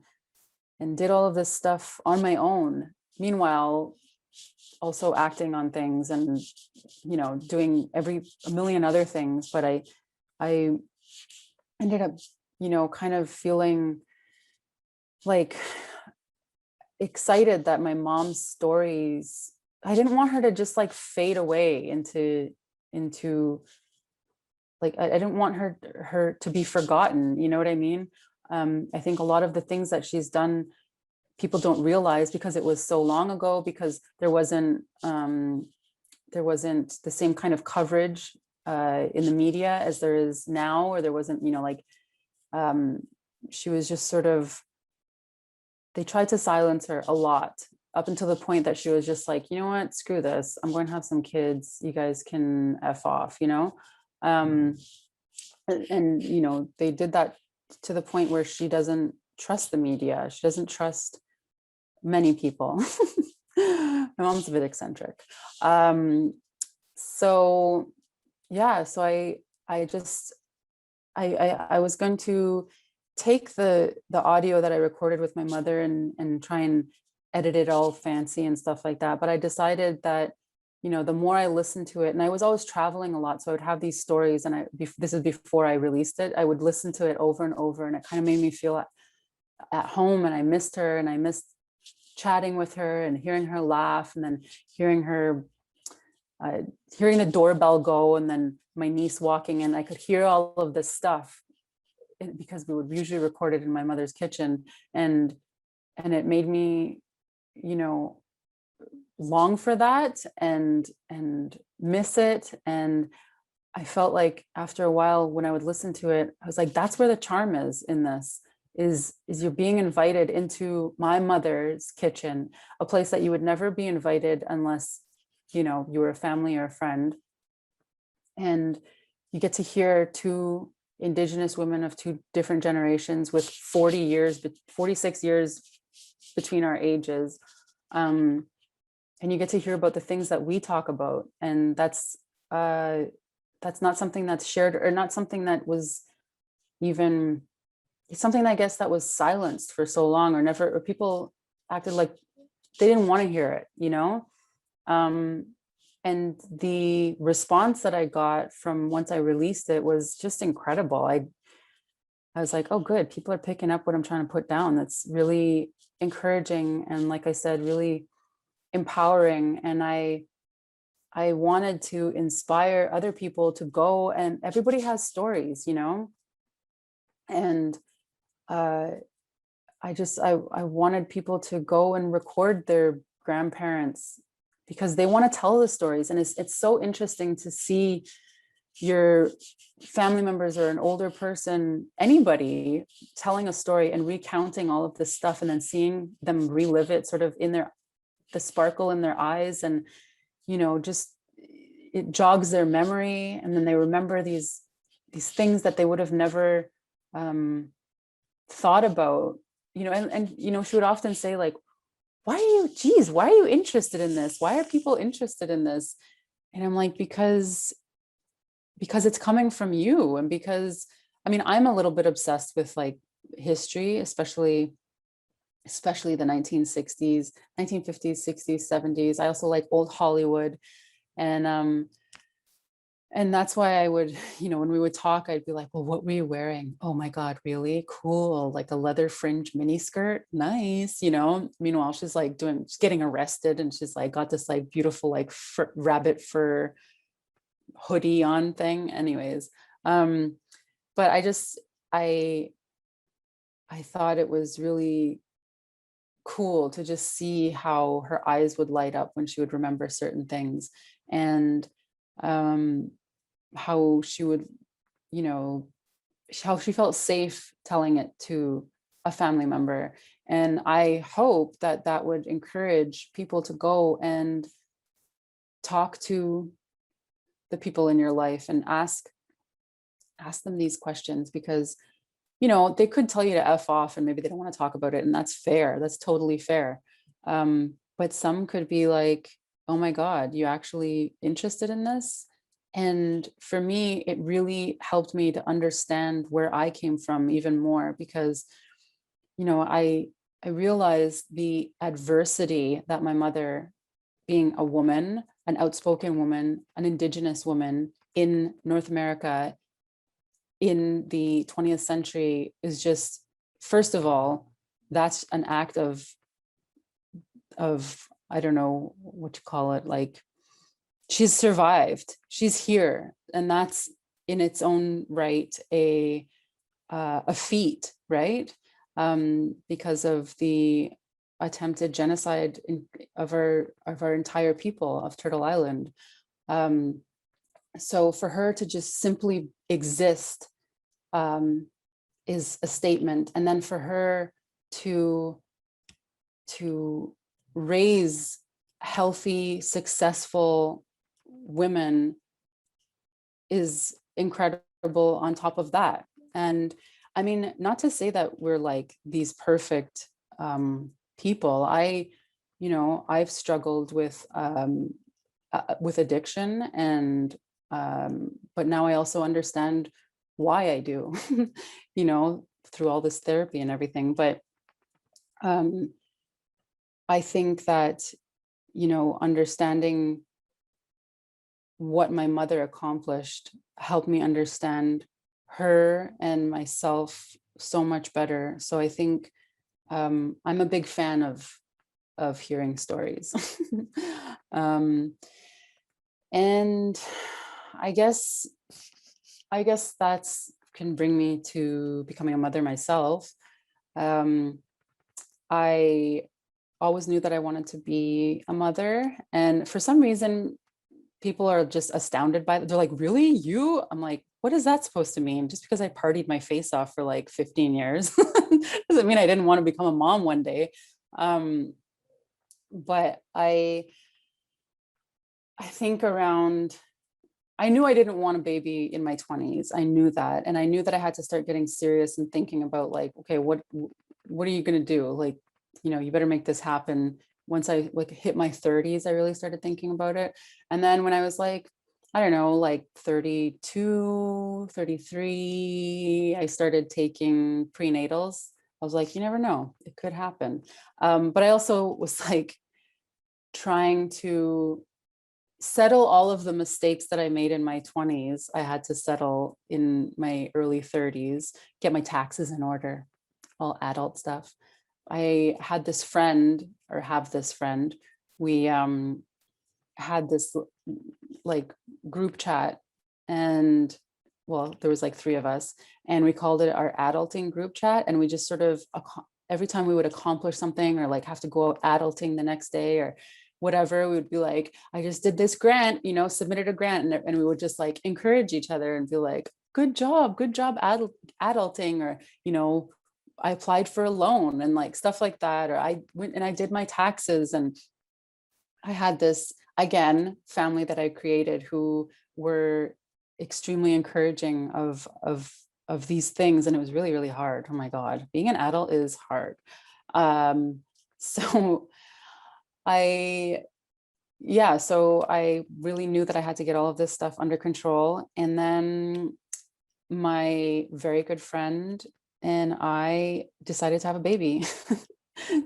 did all of this stuff on my own. Meanwhile, also acting on things and, doing a million other things. But I ended up, kind of feeling like excited that my mom's stories, I didn't want her to just like fade away into like, I didn't want her to be forgotten. You know what I mean? I think a lot of the things that she's done, people don't realize because it was so long ago, because there wasn't the same kind of coverage in the media as there is now, or there wasn't, she was just sort of, they tried to silence her a lot up until the point that she was just like, you know what, screw this. I'm going to have some kids. You guys can F off, and they did that to the point where she doesn't trust the media. She doesn't trust many people. My mom's a bit eccentric. So yeah, so I was going to take the audio that I recorded with my mother and try and edit it all fancy and stuff like that. But I decided that, the more I listened to it, and I was always traveling a lot, so I would have these stories, and this is before I released it, I would listen to it over and over, and it kind of made me feel at home, and I missed her, and I missed chatting with her and hearing her laugh, and then hearing the doorbell go, and then my niece walking in. I could hear all of this stuff because we would usually record it in my mother's kitchen, and it made me, long for that and miss it. And I felt like after a while, when I would listen to it, I was like, that's where the charm is in this, is you're being invited into my mother's kitchen, a place that you would never be invited unless, you were a family or a friend. And you get to hear two Indigenous women of two different generations with 46 years between our ages. And you get to hear about the things that we talk about. And that's not something that's shared, or not something that was even, it's something, I guess, that was silenced for so long, or never, or people acted like they didn't want to hear it, and the response that I got from once I released it was just incredible. I was like, oh, good, people are picking up what I'm trying to put down. That's really encouraging. And like I said, really empowering. And I wanted to inspire other people to go, and everybody has stories, and I wanted people to go and record their grandparents, because they want to tell the stories. And it's so interesting to see your family members or an older person, anybody, telling a story and recounting all of this stuff, and then seeing them relive it sort of in the sparkle in their eyes, and just it jogs their memory, and then they remember these things that they would have never thought about, and she would often say, like, why are you interested in this? Why are people interested in this? And I'm like, because it's coming from you. And because, I mean, I'm a little bit obsessed with like history, especially the 1960s, 1950s, 60s, 70s. I also like old Hollywood. And that's why I would, when we would talk, I'd be like, well, what were you wearing? Oh my God, really? Cool. Like a leather fringe mini skirt. Nice. Meanwhile, she's getting arrested, and she's like, got this like beautiful, like rabbit fur hoodie on thing. Anyways. But I thought it was really cool to just see how her eyes would light up when she would remember certain things, and how she would, how she felt safe telling it to a family member. And I hope that that would encourage people to go and talk to the people in your life and ask them these questions, because they could tell you to F off, and maybe they don't want to talk about it, and that's fair. That's totally fair. But some could be like, oh my God, you actually interested in this? And for me, it really helped me to understand where I came from even more, because, you know, I realized the adversity that my mother, being a woman, an outspoken woman, an Indigenous woman in North America in the 20th century, is just, first of all, that's an act of I don't know what to call it, like, she's survived, she's here, and that's in its own right a feat, right? Because of the attempted genocide of our entire people of Turtle Island. So for her to just simply exist is a statement, and then for her to raise healthy, successful women is incredible on top of that. And I mean, not to say that we're like these perfect people. You know, I've struggled with addiction, and but now I also understand why I do, you know, through all this therapy and everything. But I think that, you know, understanding what my mother accomplished helped me understand her and myself so much better. So I think I'm a big fan of hearing stories. And I guess that's can bring me to becoming a mother myself. I always knew that I wanted to be a mother, and for some reason people are just astounded by it. They're like, really, you? I'm like, what is that supposed to mean? Just because I partied my face off for like 15 years doesn't mean I didn't want to become a mom one day. But I think around, I knew I didn't want a baby in my 20s. I knew that. And I knew that I had to start getting serious and thinking about like, okay, what are you going to do? Like, you know, you better make this happen. Once I like hit my 30s, I really started thinking about it. And then when I was like, I don't know, like 32, 33, I started taking prenatals. I was like, you never know, it could happen. But I also was like trying to settle all of the mistakes that I made in my 20s. I had to settle in my early 30s, get my taxes in order, all adult stuff. I had this friend, or have this friend. We had this like group chat, and well, there was like 3 of us, and we called it our adulting group chat. And we just sort of, every time we would accomplish something or like have to go out adulting the next day or whatever, we would be like, I just did this grant, you know, submitted a grant, and we would just like encourage each other and be like, good job adulting, or, you know, I applied for a loan and like stuff like that, or I went and I did my taxes. And I had this, again, family that I created who were extremely encouraging of these things. And it was really, really hard. Oh my God, being an adult is hard. So so I really knew that I had to get all of this stuff under control. And then my very good friend and I decided to have a baby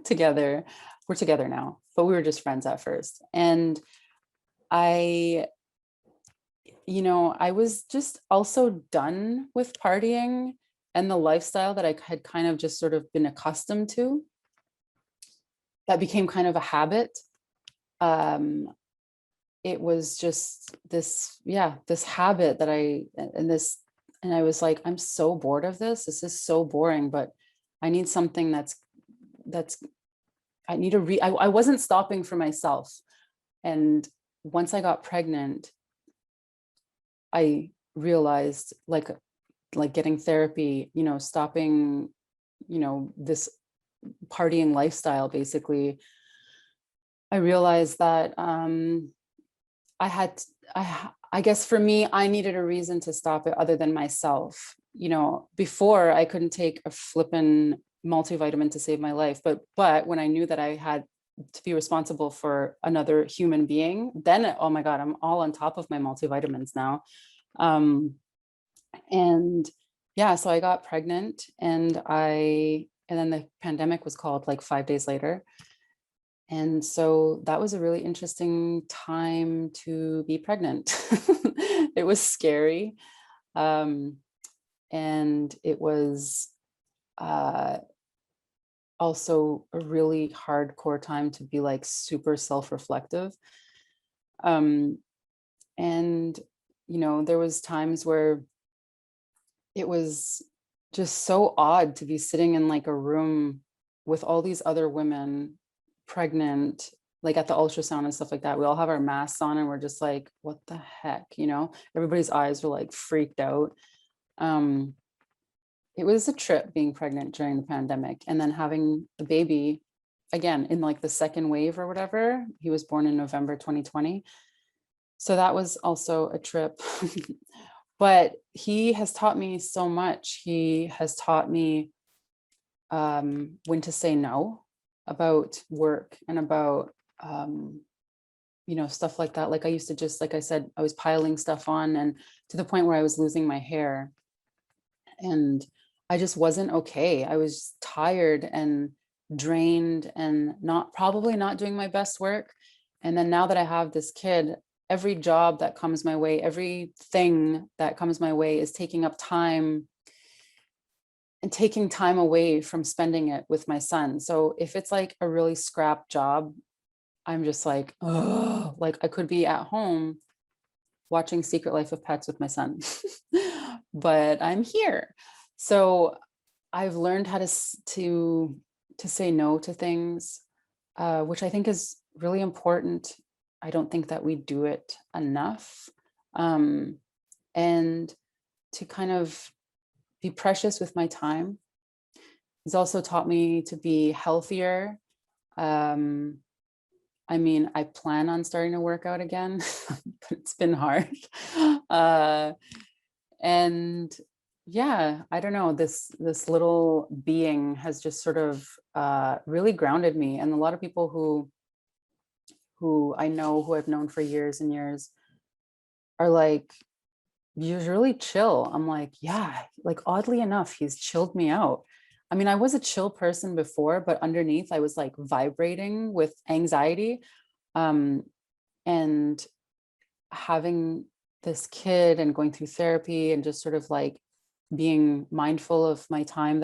together. We're together now, but we were just friends at first. And I was just also done with partying and the lifestyle that I had kind of just sort of been accustomed to. That became kind of a habit. It was just this habit that and I was like, I'm so bored of this. This is so boring, but I need something I wasn't stopping for myself. And once I got pregnant, I realized like getting therapy, you know, stopping, you know, this partying lifestyle, basically, I realized that I guess for me, I needed a reason to stop it other than myself. You know, before I couldn't take a flippin' multivitamin to save my life. But when I knew that I had to be responsible for another human being, then, oh my God, I'm all on top of my multivitamins now. And yeah, so I got pregnant, and then the pandemic was called like 5 days later. And so that was a really interesting time to be pregnant. It was scary. And it was also a really hardcore time to be like super self-reflective. And, there was times where it was just so odd to be sitting in like a room with all these other women pregnant, like at the ultrasound and stuff like that. We all have our masks on and we're just like, what the heck, everybody's eyes were like freaked out. It was a trip being pregnant during the pandemic, and then having a baby again in like the second wave or whatever. He was born in November 2020. So that was also a trip. But he has taught me so much. He has taught me when to say no about work and about, stuff like that. Like I used to just, like I said, I was piling stuff on, and to the point where I was losing my hair. And I just wasn't okay. I was tired and drained and probably not doing my best work. And then now that I have this kid, every job that comes my way, everything that comes my way is taking up time and taking time away from spending it with my son. So if it's like a really scrap job, I'm just like, oh, like I could be at home watching Secret Life of Pets with my son, but I'm here. So I've learned how to say no to things, which I think is really important. I don't think that we do it enough. And to kind of be precious with my time. He's also taught me to be healthier. I mean, I plan on starting to work out again, but it's been hard. And yeah, I don't know, this little being has just sort of really grounded me. And a lot of people who I know, who I've known for years and years, are like, you're really chill. I'm like, yeah, like oddly enough, he's chilled me out. I mean, I was a chill person before, but underneath I was like vibrating with anxiety. And having this kid and going through therapy and just sort of like being mindful of my time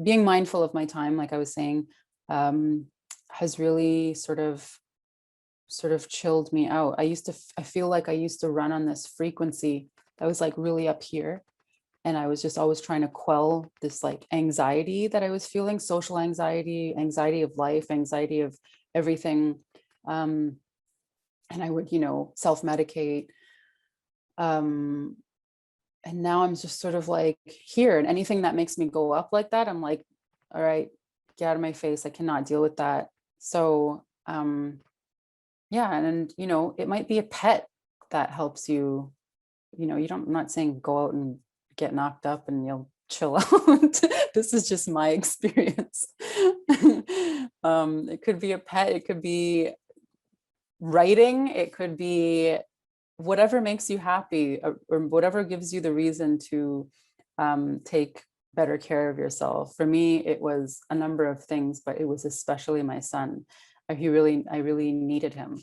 being mindful of my time, like I was saying, has really sort of chilled me out. I feel like I used to run on this frequency that was like really up here. And I was just always trying to quell this like anxiety that I was feeling, social anxiety, anxiety of life, anxiety of everything. And I would, self-medicate. And now I'm just sort of like here, and anything that makes me go up like that, I'm like, all right, get out of my face. I cannot deal with that. So, yeah. And, it might be a pet that helps you, I'm not saying go out and get knocked up and you'll chill out. This is just my experience. It could be a pet, it could be writing, it could be whatever makes you happy, or whatever gives you the reason to take better care of yourself. For me, it was a number of things, but it was especially my son. I really needed him,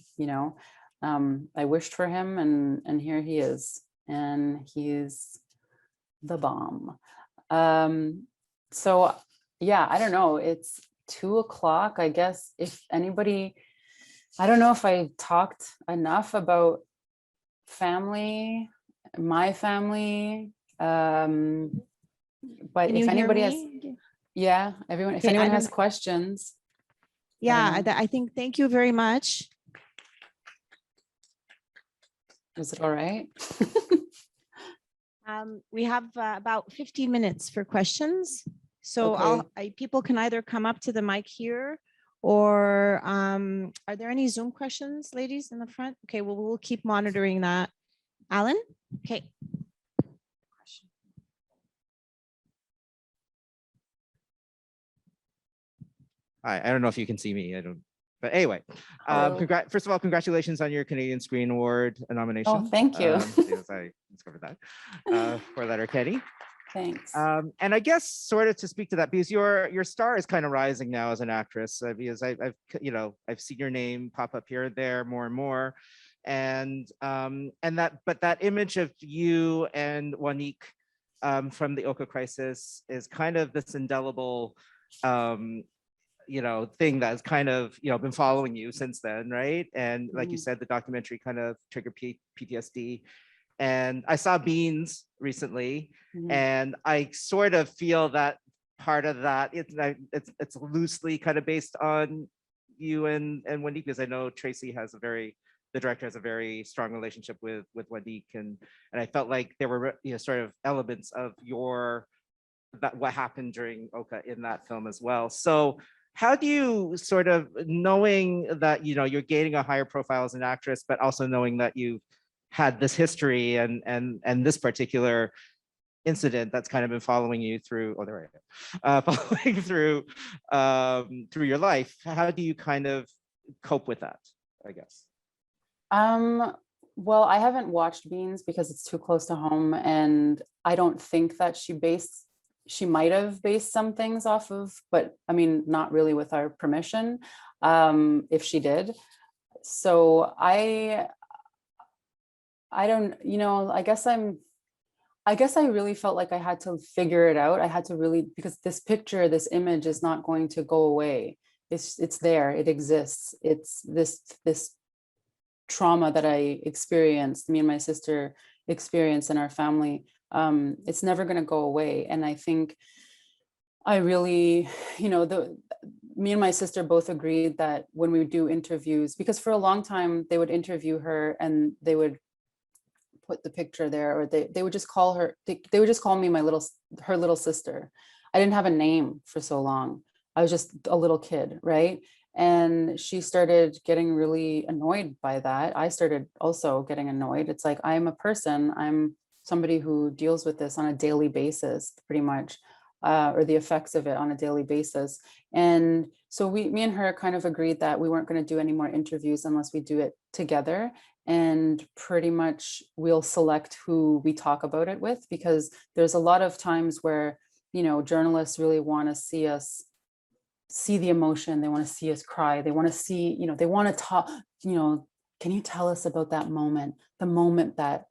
I wished for him, and here he is, and he's the bomb. So yeah, I don't know, it's 2:00. I guess if anybody, I don't know if I talked enough about family, my family, but Can if you hear anybody has, me? yeah, everyone, if Okay, anyone I has don't. questions. Yeah, I think, thank you very much. Was it all right? We have about 15 minutes for questions. So Okay. people can either come up to the mic here, or are there any Zoom questions, ladies in the front? Okay, well, we'll keep monitoring that. Alan? Okay. Hi, I don't know if you can see me. I don't. But anyway, Hello. first of all, congratulations on your Canadian Screen Award nomination. Oh, thank you. Yes, I discovered that for Letterkenny. Thanks. And I guess sort of to speak to that, because your star is kind of rising now as an actress, because I've seen your name pop up here and there more and more, and that image of you and Wanique from the Oka crisis is kind of this indelible thing that's kind of been following you since then, right? And like you said, the documentary kind of triggered PTSD. And I saw Beans recently, and I sort of feel that part of that it's loosely kind of based on you and Wendy, because I know the director has a very strong relationship with Wendy, and I felt like there were sort of elements of what happened during Oka in that film as well. So how do you sort of, knowing that you're gaining a higher profile as an actress, but also knowing that you've had this history and this particular incident that's kind of been following you through, following through your life, how do you kind of cope with that, I guess? Well, I haven't watched Beans because it's too close to home, and I don't think that she might have based some things off of, but I mean, not really with our permission, if she did. So I don't, I guess I really felt like I had to figure it out. I had to really, because this image is not going to go away. It's there, it exists. It's this trauma that I experienced, me and my sister experienced in our family. It's never going to go away. And I think I really, me and my sister both agreed that when we would do interviews, because for a long time they would interview her and they would put the picture there, or they would just call her, they would just call me her little sister. I didn't have a name for so long. I was just a little kid, right? And she started getting really annoyed by that. I started also getting annoyed. It's like, I'm a person, I'm somebody who deals with this on a daily basis, pretty much, or the effects of it on a daily basis. And so me and her kind of agreed that we weren't going to do any more interviews unless we do it together. And pretty much we'll select who we talk about it with, because there's a lot of times where, journalists really want to see the emotion. They want to see us cry. They want to see, they want to talk, can you tell us about that moment, the moment that,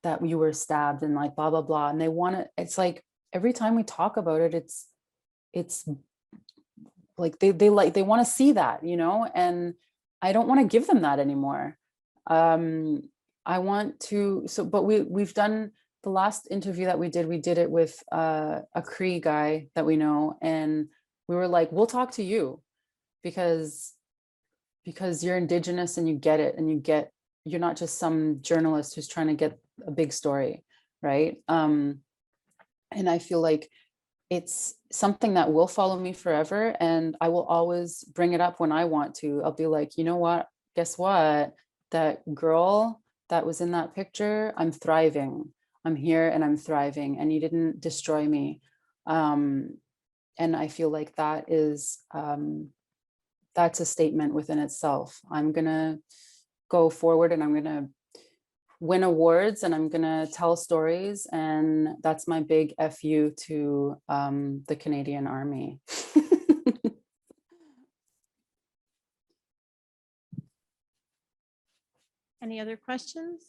that you were stabbed and like, blah, blah, blah. And they want to, it's like, every time we talk about it, it's like, they want to see that, and I don't want to give them that anymore. I want to, but we've done the last interview that we did it with a Cree guy that we know. And we were like, we'll talk to you because you're Indigenous and you get it, and you're not just some journalist who's trying to get a big story, right? And I feel like it's something that will follow me forever, and I will always bring it up when I want to. I'll be like, you know what, guess what? That girl that was in that picture, I'm thriving. I'm here and I'm thriving, and you didn't destroy me. And I feel like that's a statement within itself. I'm gonna go forward and I'm gonna win awards and I'm gonna tell stories, and that's my big FU to the Canadian Army. Any other questions?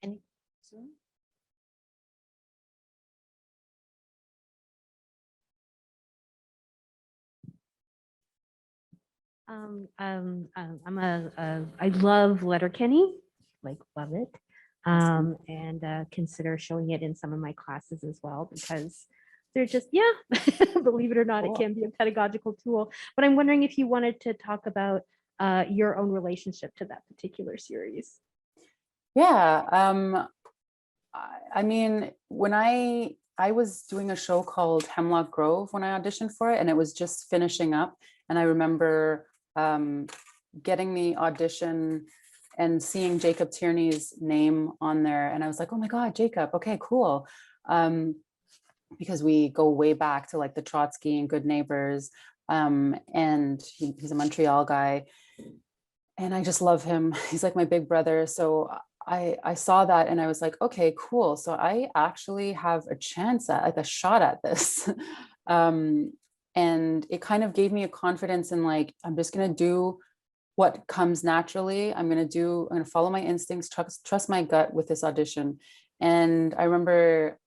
Any? I love Letterkenny, like love it, and consider showing it in some of my classes as well, because they're just, believe it or not, Cool. it can be a pedagogical tool. But I'm wondering if you wanted to talk about your own relationship to that particular series. Yeah, I mean, when I was doing a show called Hemlock Grove when I auditioned for it, and it was just finishing up, and I remember getting the audition and seeing Jacob Tierney's name on there, and I was like, oh my God, Jacob, okay, cool. because we go way back to like the Trotsky and Good Neighbors. And he's a Montreal guy. And I just love him. He's like my big brother. So I saw that and I was like, okay, cool. So I actually have a chance at, like, a shot at this. And it kind of gave me a confidence in, like, I'm just going to do what comes naturally. I'm going to follow my instincts, trust my gut with this audition. And I remember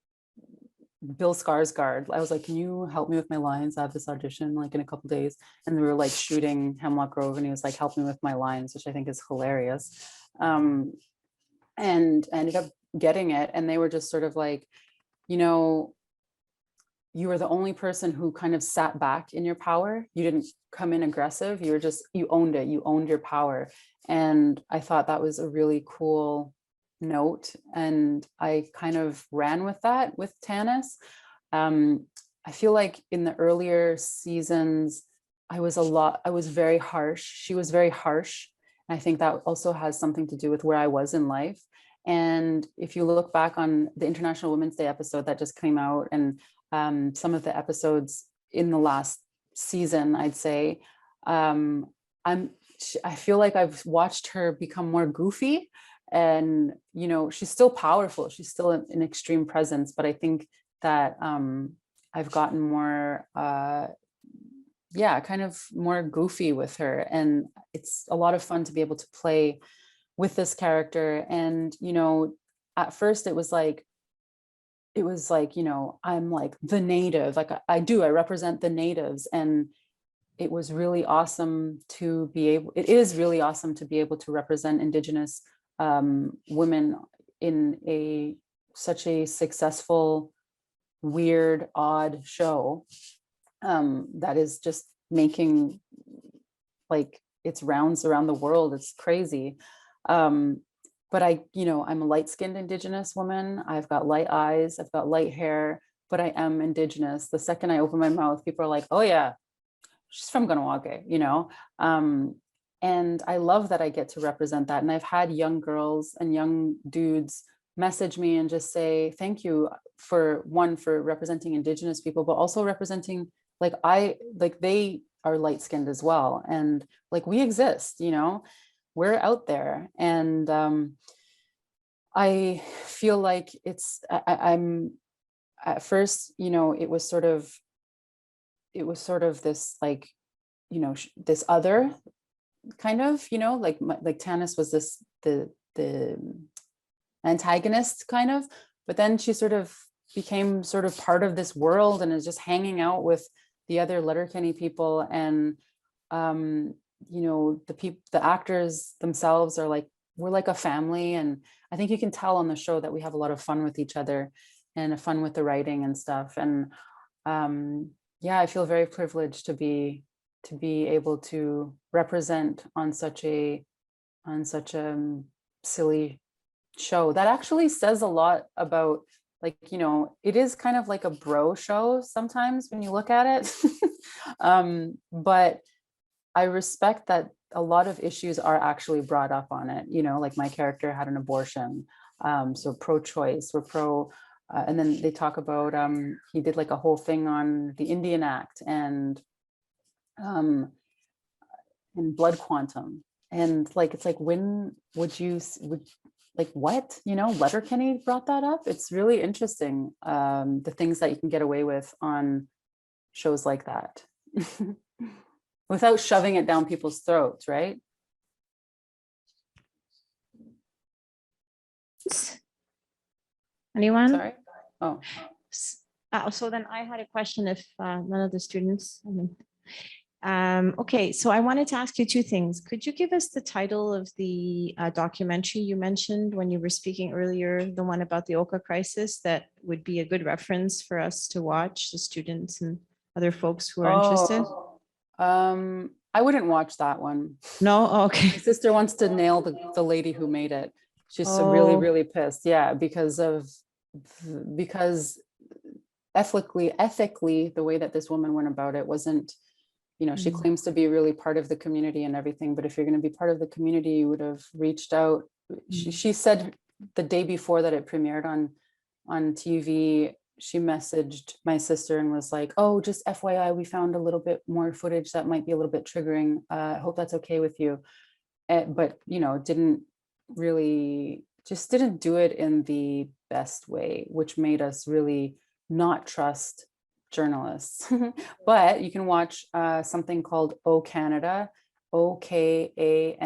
Bill Skarsgård, I was like, can you help me with my lines? I have this audition like in a couple days. And we were like shooting Hemlock Grove and he was like, help me with my lines, which I think is hilarious. And I ended up getting it. And they were just sort of like, you know, you were the only person who kind of sat back in your power. You didn't come in aggressive. You were just, you owned it. You owned your power. And I thought that was a really cool note. And I kind of ran with that with Tanis. I feel like in the earlier seasons, I was very harsh. She was very harsh. And I think that also has something to do with where I was in life. And if you look back on the International Women's Day episode that just came out, and some of the episodes in the last season, I'd say, I feel like I've watched her become more goofy, and, you know, she's still powerful. She's still an extreme presence, but I think that I've gotten more, kind of more goofy with her. And it's a lot of fun to be able to play with this character. And, you know, at first it was like, you know, I'm like the native, like I represent the natives. And it was really awesome to be able, it is really awesome to be able to represent Indigenous women in such a successful, weird, odd show that is just making like its rounds around the world. It's crazy. But I'm a light-skinned Indigenous woman. I've got light eyes, I've got light hair, but I am Indigenous. The second I open my mouth, people are like, oh yeah, she's from Ganawage, you know? And I love that I get to represent that. And I've had young girls and young dudes message me and just say, thank you for representing Indigenous people, but also representing, they are light-skinned as well. And like, we exist, you know, we're out there. And I feel like I'm at first, you know, it was sort of this, like, you know, this other kind of, you know, like Tanis was the antagonist kind of, but then she sort of became sort of part of this world and is just hanging out with the other Letterkenny people. And you know, the actors themselves are like, we're like a family. And I think you can tell on the show that we have a lot of fun with each other and fun with the writing and stuff. And I feel very privileged to be able to represent on such a silly show that actually says a lot about, like, you know, it is kind of like a bro show sometimes when you look at it. But I respect that a lot of issues are actually brought up on it, you know, like my character had an abortion, so pro-choice, we're pro. And then they talk about, he did like a whole thing on the Indian Act and blood quantum. And like, it's like, when would like, what, you know, Letterkenny brought that up. It's really interesting, the things that you can get away with on shows like that without shoving it down people's throats, right? Anyone? Sorry. Oh. So then I had a question if none of the students. Okay, so I wanted to ask you two things. Could you give us the title of the documentary you mentioned when you were speaking earlier, the one about the Oka crisis, that would be a good reference for us to watch, the students and other folks who are interested? I wouldn't watch that one. No? Oh, okay. My sister wants to nail the lady who made it. She's so really, really pissed. Yeah, because ethically, the way that this woman went about it wasn't, you know, she claims to be really part of the community and everything, but if you're going to be part of the community, you would have reached out. She said the day before that it premiered on TV, she messaged my sister and was like, oh, just FYI, we found a little bit more footage that might be a little bit triggering. I hope that's okay with you. But, you know, didn't do it in the best way, which made us really not trust journalists. But you can watch something called O Canada, OKANADA.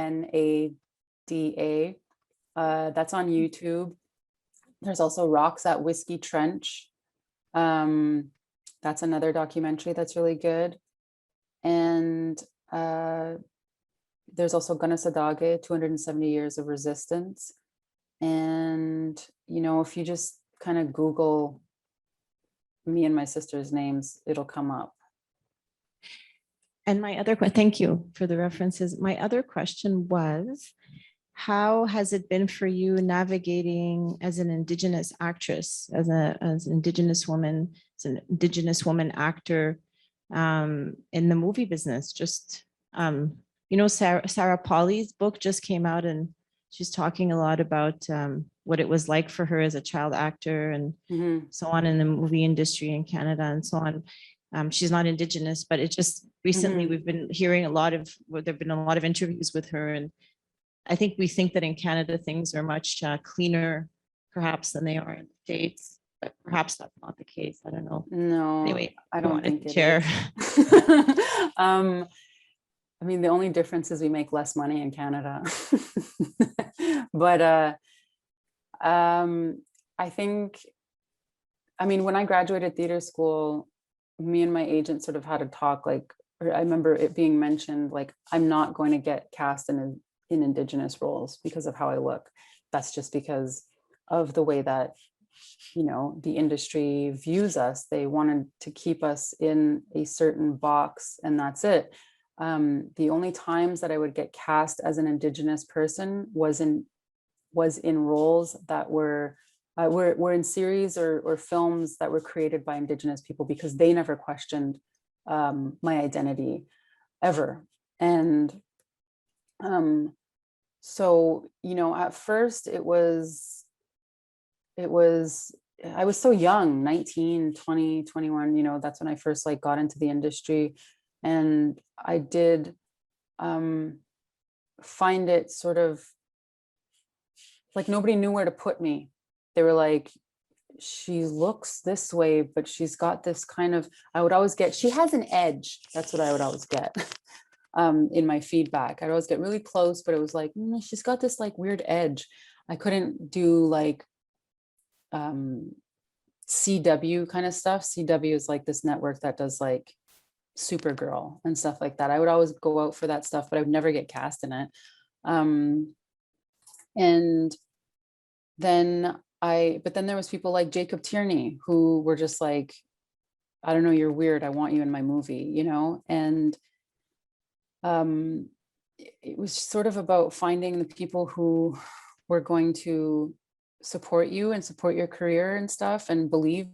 That's on YouTube. There's also Rocks at Whiskey Trench. That's another documentary that's really good. And there's also Gunnasadage, 270 Years of Resistance. And, you know, if you just kind of Google me and my sister's names, it'll come up. And thank you for the references. My other question was, how has it been for you navigating as an Indigenous actress, as an Indigenous woman, actor in the movie business? Just, you know, Sarah Polly's book just came out, and she's talking a lot about what it was like for her as a child actor and so on in the movie industry in Canada and so on. She's not Indigenous, but it just recently we've been hearing there've been a lot of interviews with her, and I think we think that in Canada things are much cleaner perhaps than they are in the States, but perhaps that's not the case. I don't know. No, Anyway, I don't think it share. is. I mean, the only difference is we make less money in Canada. But I think, I mean, when I graduated theater school, me and my agent sort of had a talk, like, I remember it being mentioned, like, I'm not going to get cast in Indigenous roles because of how I look. That's just because of the way that, you know, the industry views us. They wanted to keep us in a certain box, and that's it. The only times that I would get cast as an Indigenous person was in roles that were in series or films that were created by Indigenous people, because they never questioned my identity ever. And so, you know, at first I was so young, 19, 20, 21, you know, that's when I first like got into the industry. And I did find it sort of like nobody knew where to put me. They were like, she looks this way, but she's got this kind of, I would always get, she has an edge. That's what I would always get in my feedback. I'd always get really close, but it was like, she's got this like weird edge. I couldn't do like CW kind of stuff. CW is like this network that does like Supergirl and stuff like that. I would always go out for that stuff, but I would never get cast in it. And then there was people like Jacob Tierney who were just like, I don't know, you're weird, I want you in my movie, you know? And it was sort of about finding the people who were going to support you and support your career and stuff, and believe.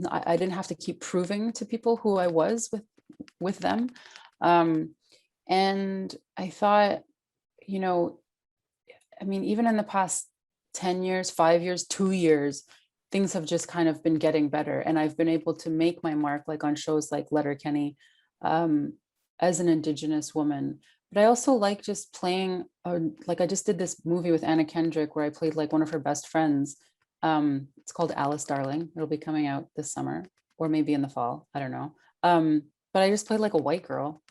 I didn't have to keep proving to people who I was with them. And I thought, you know, I mean, even in the past 10 years, 5 years, 2 years, things have just kind of been getting better. And I've been able to make my mark, like on shows like Letterkenny, as an Indigenous woman. But I also like just playing, like I just did this movie with Anna Kendrick where I played like one of her best friends. It's called Alice Darling. It'll be coming out this summer or maybe in the fall. I don't know. But I just played like a white girl.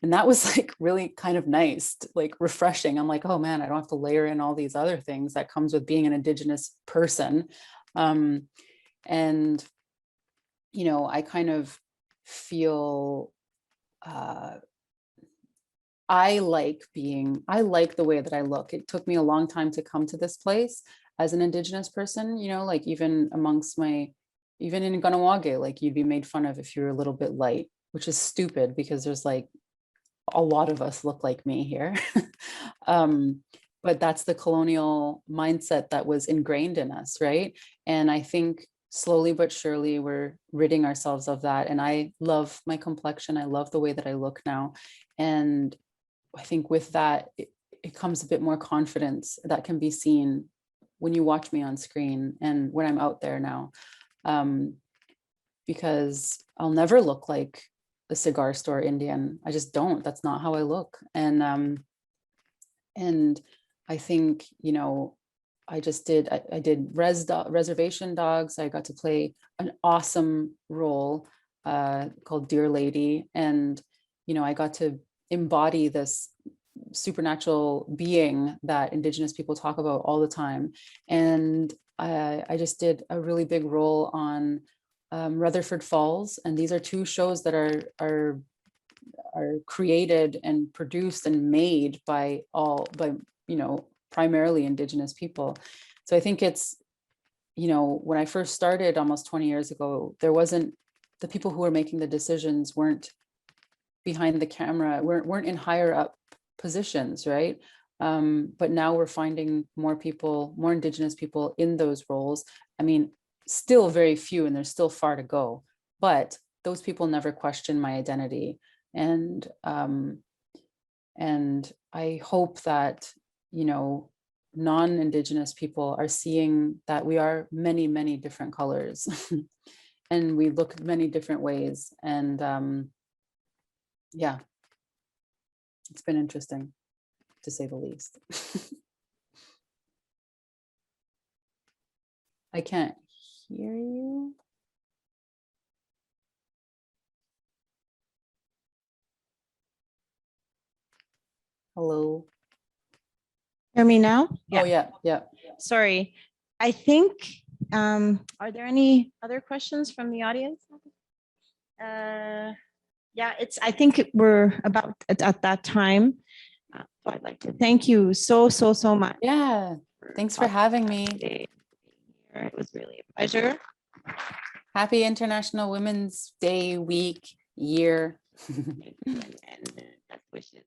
And that was like really kind of nice, like refreshing. I'm like, oh man, I don't have to layer in all these other things that comes with being an Indigenous person. And, you know, I kind of feel, I like the way that I look. It took me a long time to come to this place as an Indigenous person, you know, like even in Ganawage, like you'd be made fun of if you're a little bit light, which is stupid because there's like a lot of us look like me here. But that's the colonial mindset that was ingrained in us, right? And I think slowly but surely we're ridding ourselves of that. And I love my complexion. I love the way that I look now. And I think with that, it comes a bit more confidence that can be seen when you watch me on screen and when I'm out there now. because I'll never look like a cigar store Indian. I just don't. That's not how I look. And I think, you know, I did reservation dogs. I got to play an awesome role called Dear Lady. And, you know, I got to embody this supernatural being that Indigenous people talk about all the time. And I just did a really big role on Rutherford Falls. And these are two shows that are created and produced and made by you know, primarily Indigenous people. So I think it's, you know, when I first started almost 20 years ago, there wasn't, the people who were making the decisions weren't behind the camera, weren't in higher up positions, right? But now we're finding more people, more Indigenous people in those roles. I mean, still very few, and there's still far to go, but those people never question my identity. And I hope that, you know, non-Indigenous people are seeing that we are many, many different colors and we look many different ways. And yeah, it's been interesting, to say the least. I can't hear you. Hello. Hear me now? Oh, yeah, yeah. Sorry. I think, are there any other questions from the audience? Yeah, I think we're about at that time. So I'd like to thank you so much. Yeah, thanks for having me. Today. It was really a pleasure. Happy International Women's Day week, year. And best wishes.